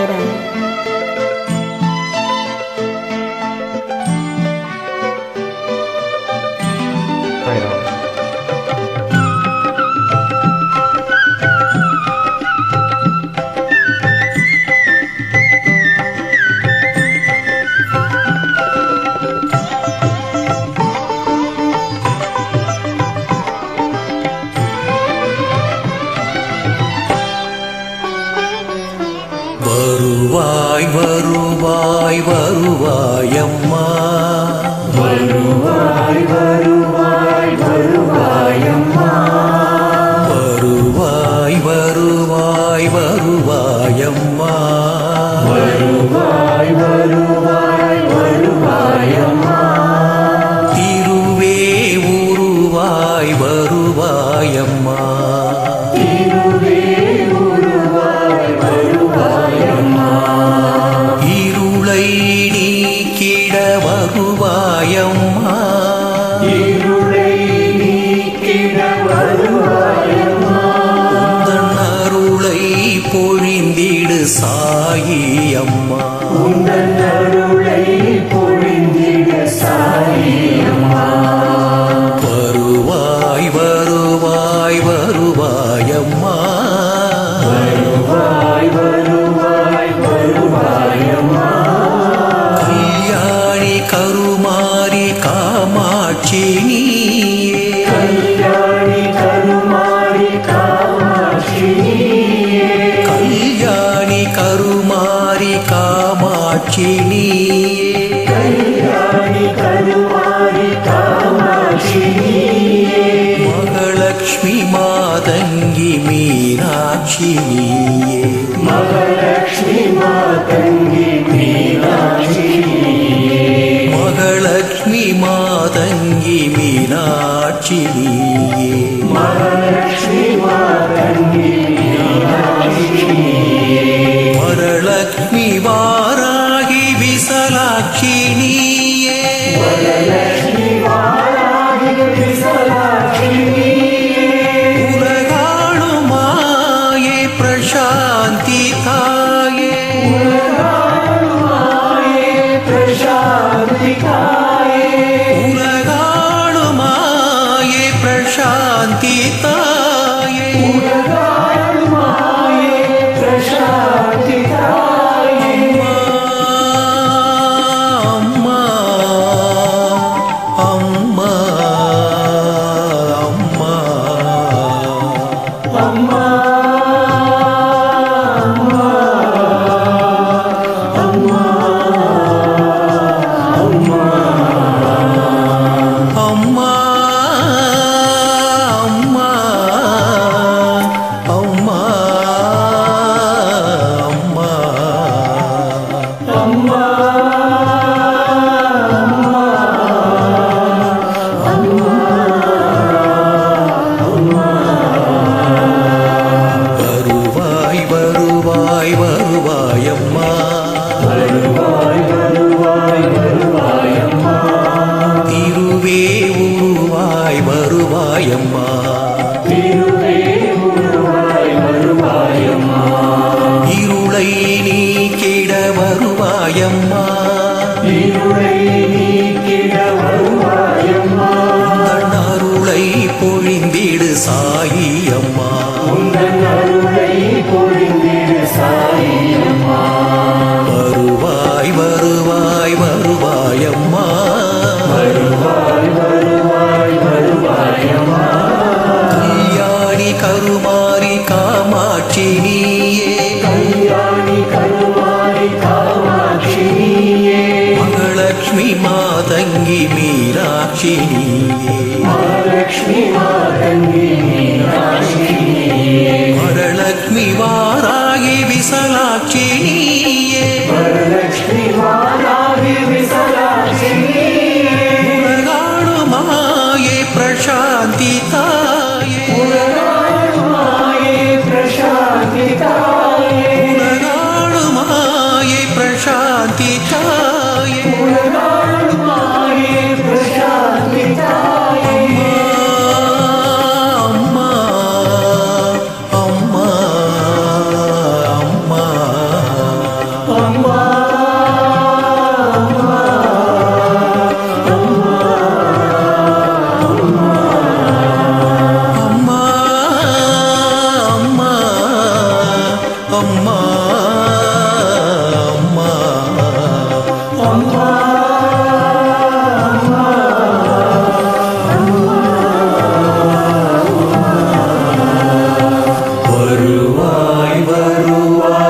சாய்ராம். சாய்ராம். வருவாய் வருவாய் வருவாயம்மா, வருவாய் வருவாய் வருவாயம்மா, வருவாய் வருவாய் வருவாயம்மா, வருவாய் வருவாய் வருவாயம்மா, திருவே உருவாய் வருவாயம்மா, திருவே உருவாய் வருவாயம்மா, இருளை நீக்கிட வருவாயம்மா, இருளை நீக்கிட வருவாயம்மா, உந்தன் அருளை பொழிந்திடு சாயி அம்மா, உந்தன் அருளை பொழிந்திட சாயி அம்மா, வருவாய் வருவாய் வருவாயம்மா, வருவாய் வருவாய் வருவாயம்மா, கல்யாணி கருமாரி காமாட்சி நீயே, கல்யாணி கருமாரி காமாட்சி நீயே, கல்யாணி கருமாரி காமாட்சி நீயே, கல்யாணி கருமாரி காமாட்சி நீயே, மகாலட்சுமி மாதங்கி மீனாட்சி நீயே, மகாலட்சுமி மாதங்கி மீனாட்சி நீயே, மகாலட்சுமி மாதங்கி மீனாட்சி நீயே, மகாலட்சுமி மாதங்கி மீனாட்சி நீயே, வரலக்ஷ்மி வாராகி விசலாட்சி நீயே, வரலட்சுமி வாராகி விசாலாட்சி நீயே, உலகாளும் மாயே பிரசாந்தி தாயே, உலகாளுமாயே பிரசாந்தி தாயே, உலகாளும் மாயே பிரசாந்தி தாயே, உலகாளுமாயே பிரசாந்தி தாயே, அம்மா அம்மா அம்மா அம்மா அம்மா அம்மா அம்மா அம்மா அம்மா அம்மா அம்மா வருவாய் வருவாய் வருவாயம்மா, வருவாய் வருவாய் வருவாயம்மா, திருவே உருவாய் வருவாயம்மா, திருவே உருவாய் வருவாயம்மா, இருளை நீக்கிட வருவாயம்மா, இருளை நீக்கிட வருவாயம்மா, உந்தன் அருளை பொழிந்திடு சாயி அம்மா, உந்தன் அருளை பொழிந்திட சாயி அம்மா, வருவாய் வருவாய் வருவாயம்மா, வருவாய் வருவாய் வருவாயம்மா, கல்யாணி கருமாரி காமாட்சி நீயே, கல்யாணி கருமாரி காமாட்சி நீயே, மகாலட்சுமி மாதங்கி மீனாட்சி நீயே, மகாலட்சுமி மாதங்கி மீனாட்சி நீயே, வரலக்ஷ்மி வாராகி விசலாட்சி நீயே, வரலட்சுமி வாராகி விசாலாட்சி நீயே, உலகாளும் மாயே பிரசாந்தி தாயே, உலகாளுமாயே பிரசாந்தி தாயே, உலகாளும் மாயே பிரசாந்தி தாயே, உலகாளுமாயே பிரசாந்தி தாயே, அம்மா அம்மா அம்மா அம்மா வருவாய் வருவாய்